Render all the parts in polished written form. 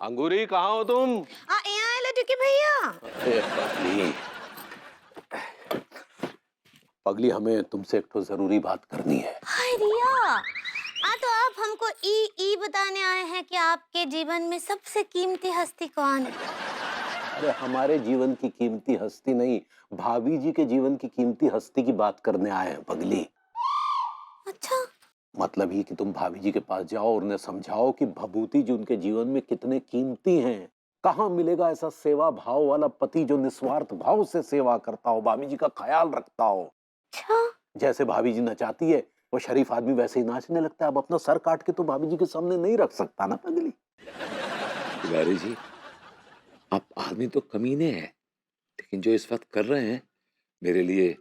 अंगूरी कहाँ हो तुम? यहाँ आए लड्डू के भैया। अरे पगली, पगली हमें तुमसे एक तो जरूरी बात करनी है। हाय रिया, तो आप हमको ई बताने आए हैं कि आपके जीवन में सबसे कीमती हस्ती कौन है? अरे हमारे जीवन की कीमती हस्ती नहीं, भाभी जी के जीवन की कीमती हस्ती की बात करने आए हैं पगली। अच्छा। मतलब ये कि तुम भाभी जी के पास जाओ और उन्हें समझाओ कि भभूति जी उनके जीवन में कितने कीमती हैं। कहाँ मिलेगा ऐसा सेवा भाव वाला पति जो निस्वार्थ भाव से सेवा करता हो, भाभी जी का ख्याल रखता हो। अच्छा। जैसे भाभी जी नचाती है वो शरीफ आदमी वैसे ही नाचने लगता है। अब अपना सर काट के तो भाभी जी के सामने नहीं रख सकता ना पगली। तिवारी जी, आप आदमी तो कमीने हैं, लेकिन जो इस वक्त कर रहे हैं मेरे लिए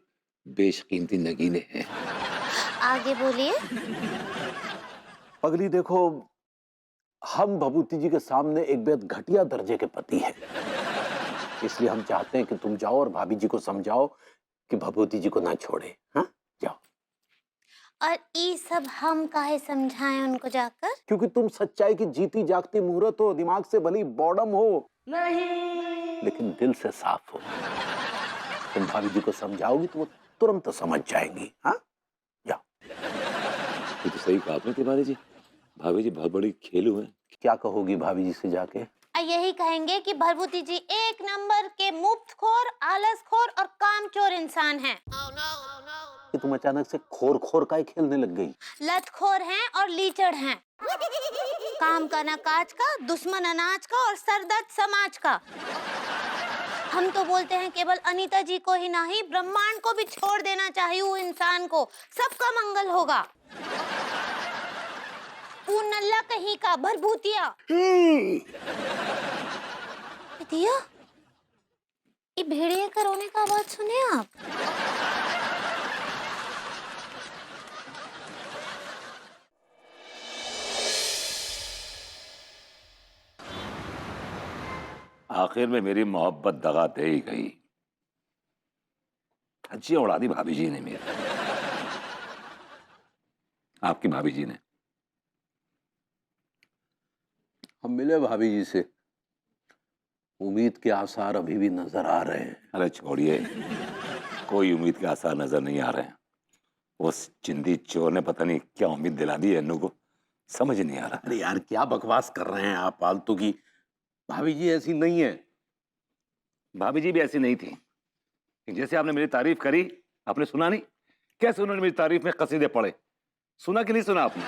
बेशकीमती नगीने हैं। आगे बोलिए। पगली देखो, हम भभूति जी के सामने एक बेहद घटिया दर्जे के पति हैं, इसलिए हम चाहते हैं कि तुम जाओ और भाभी जी को समझाओ कि भभूति जी को ना छोड़े। हाँ, जाओ। और ये सब हम काहे समझाएं उनको जाकर? क्योंकि तुम सच्चाई की जीती जागती मूर्त हो, दिमाग से भली बॉडम हो नहीं, लेकिन दिल से साफ हो। तुम भाभी जी को समझाओगी तो वो तुरंत समझ जाएंगी। हाँ, जाओ। ये तो सही कहा आपने तिवारी जी, भाभी जी बहुत बड़ी खेलू हैं। क्या कहोगी भाभी जी से जाके? यही कहेंगे कि भभूति जी एक नंबर के मुफ्तखोर, आलसखोर और कामचोर इंसान हैं। कि तुम अचानक से खोर खोर का ही खेलने लग गई। लतखोर हैं और लीचड़ हैं। काम का ना काज का, दुश्मन अनाज का और सरदर्द समाज का। हम तो बोलते हैं केवल अनीता जी को ही नहीं, ब्रह्मांड को भी छोड़ देना चाहिए वो इंसान को, सबका मंगल होगा। वो नल्ला कहीं का भरभूतिया। दिया, ये भेड़िया का रोने का आवाज सुने आप? आखिर में मेरी मोहब्बत दगा दे ही गई। धज्जियां उड़ा दी भाभी जी ने मेरी, आपकी भाभी जी ने। हम मिले भाभी जी से, उम्मीद के आसार अभी भी नजर आ रहे हैं। अरे छोड़िए, कोई उम्मीद के आसार नजर नहीं आ रहे हैं। उस चिंदी चोर ने पता नहीं क्या उम्मीद दिला दी है अन्नू को, समझ नहीं आ रहा। अरे यार क्या बकवास कर रहे हैं आप फालतू की। भाभी जी ऐसी नहीं है। भाभी जी भी ऐसी नहीं थी। जैसे आपने मेरी तारीफ करी, आपने सुना नहीं? कैसे उन्होंने मेरी तारीफ में कसीदे पढ़े, सुना कि नहीं सुना आपने?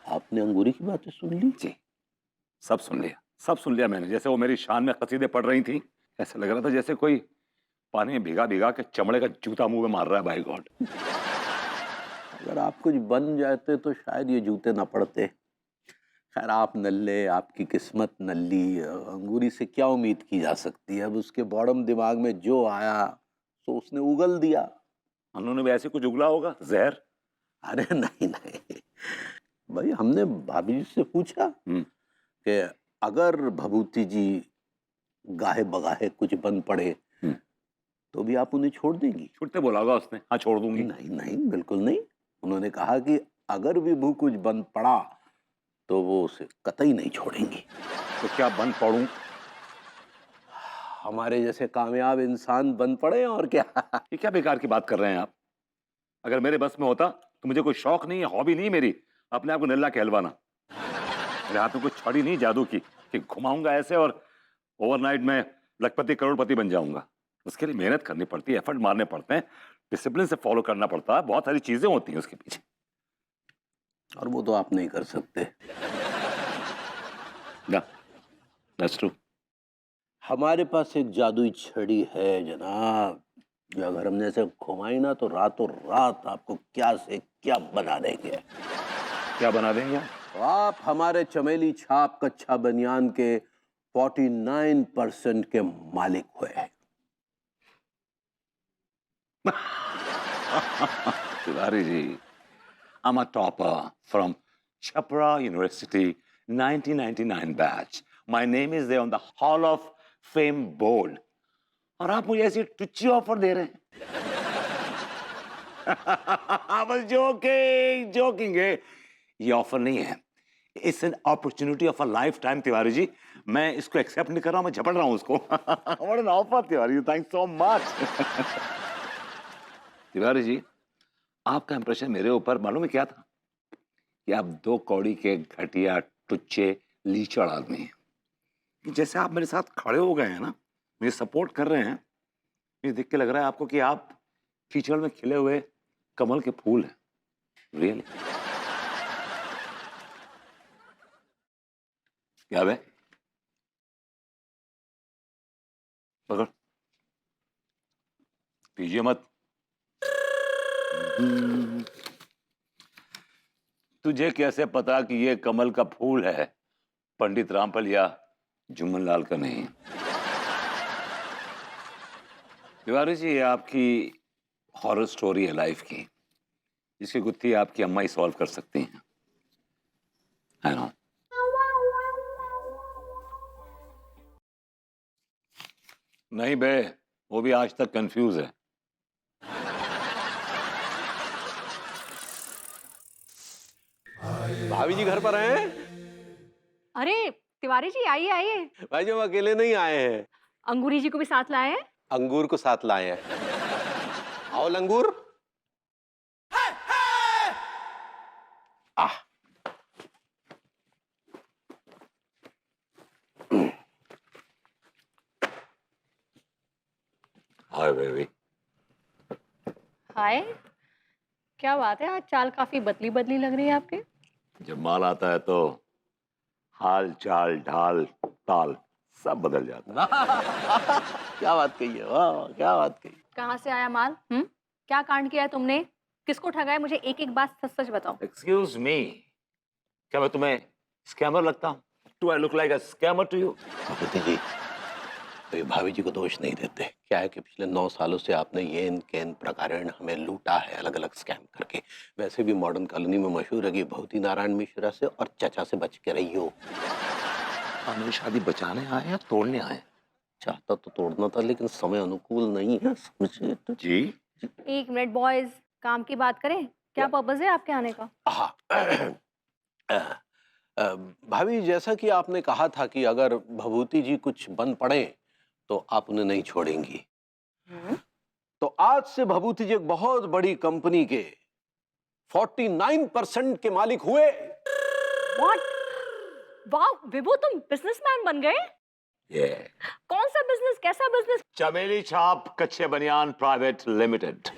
आपने अंगूरी की बातें सुन ली? जी, सब सुन लिया, सब सुन लिया मैंने। जैसे वो मेरी शान में कसीदे पढ़ रही थी, ऐसा लग रहा था जैसे कोई पानी में भिगा भिगा के चमड़े का जूता मुंह में मार रहा है। By god. अगर आप कुछ बन जाते तो शायद ये जूते ना पड़ते। खैर आप नल्ले, आपकी किस्मत नल्ली, अंगूरी से क्या उम्मीद की जा सकती है। अब उसके बॉडम दिमाग में जो आया तो उसने उगल दिया। उन्होंने भी ऐसे कुछ उगला होगा जहर। अरे नहीं नहीं भाई, हमने भाभी जी से पूछा कि अगर भभूति जी गाहे बगाहे कुछ बन पड़े तो भी आप उन्हें छोड़ देंगी? छूटते बोला होगा उसने, हाँ छोड़ दूंगी। नहीं नहीं, बिल्कुल नहीं। उन्होंने कहा कि अगर विभू कुछ बन पड़ा तो वो उसे कतई नहीं छोड़ेंगी। तो क्या बन पड़ूं? हमारे जैसे कामयाब इंसान बन पड़े और क्या। ये क्या बेकार की बात कर रहे हैं आप? अगर मेरे बस में होता तो मुझे कोई शौक नहीं है, हॉबी नहीं मेरी अपने आप को नल्ला कहलवाना। मेरे हाथ में कोई छड़ी नहीं जादू की कि घुमाऊंगा ऐसे और ओवरनाइट में लखपति करोड़पति बन जाऊंगा। उसके लिए मेहनत करनी पड़ती है, एफर्ट मारने पड़ते हैं, डिसिप्लिन से फॉलो करना पड़ता है, बहुत सारी चीजें होती हैं उसके पीछे। और वो तो आप नहीं कर सकते। ना, दैट्स ट्रू। हमारे पास एक जादुई छड़ी है जनाब, जो अगर हमने ऐसे घुमाई ना तो रातों रात आपको क्या से क्या बना देंगे। क्या बना देंगे? तो आप हमारे चमेली छाप कच्छा बनियान के 49% के मालिक हुए हैं। Tiwari ji, I'm a topper from Chapra University 1999 batch. My name is there on the Hall of Fame board. और आप मुझे ऐसी टुच्ची ऑफर दे रहे हैं? बस जोकिंग जोकिंग है। ये ऑफर नहीं है, it's an opportunity of a lifetime Tiwari ji. मैं इसको एक्सेप्ट नहीं कर रहा हूँ, मैं झपट रहा हूँ उसको। What an offer Tiwari ji, thanks so much. Tiwari ji, आपका इंप्रेशन मेरे ऊपर मालूम है क्या था? कि आप 2 कौड़ी के घटिया टुच्चे लीचड़ आदमी हैं। जैसे आप मेरे साथ खड़े हो गए हैं ना, मुझे सपोर्ट कर रहे हैं, मुझे देख के लग रहा है आपको कि आप कीचड़ में खिले हुए कमल के फूल हैं। रियली क्या बे? पकड़, पीजिए मत। तुझे कैसे पता कि ये कमल का फूल है, पंडित रामपाल या जुम्मन लाल का नहीं? तिवारी जी, ये आपकी हॉरर स्टोरी है लाइफ की, जिसकी गुत्थी आपकी अम्मा ही सॉल्व कर सकती हैं। है ना? नहीं बे, वो भी आज तक कंफ्यूज है। भाभी जी घर पर हैं? अरे तिवारी जी, आइए आइए। भाई जी हम अकेले नहीं आए हैं, अंगूरी जी को भी साथ लाए हैं। अंगूर को साथ लाए हैं। आओ लंगूर। आह हाय बेबी। हाय, क्या बात है, आज चाल काफी बदली बदली लग रही है आपकी। जब माल आता है तो हाल चाल ढाल ताल सब बदल जाता है। क्या बात कही है, वाह क्या बात कही। कहाँ से आया माल? क्या कांड किया है तुमने? किसको ठगा है? मुझे एक एक बात सच सच बताओ। एक्सक्यूज मी, क्या मैं तुम्हें स्कैमर लगता हूँ? Do I look like a scammer to you? Bhagwati ji तो ये भाभी जी को दोष नहीं देते। क्या है कि पिछले 9 सालों से आपने येन केन प्रकारण हमें लूटा है अलग अलग स्कैम करके। वैसे भी मॉडर्न कॉलोनी में मशहूर है कि भगवती नारायण मिश्रा से और चचा से बच के रही हो। हमें शादी बचाने आए या तोड़ने आए? चाहता तो तोड़ना था लेकिन समय अनुकूल नहीं है, समझे तो। जी एक मिनट बॉयज, काम की बात करें। क्या पर्पज है आपके आने का? भाभी जैसा कि आपने कहा था कि अगर भभूति जी कुछ बन पड़े तो आप उन्हें नहीं छोड़ेंगी। तो आज से भभूति जी एक बहुत बड़ी कंपनी के 49% के मालिक हुए। व्हाट? वाह विभू, तुम बिजनेसमैन बन गए? ये कौन सा बिजनेस, कैसा बिजनेस? चमेली छाप कच्चे बनियान प्राइवेट लिमिटेड।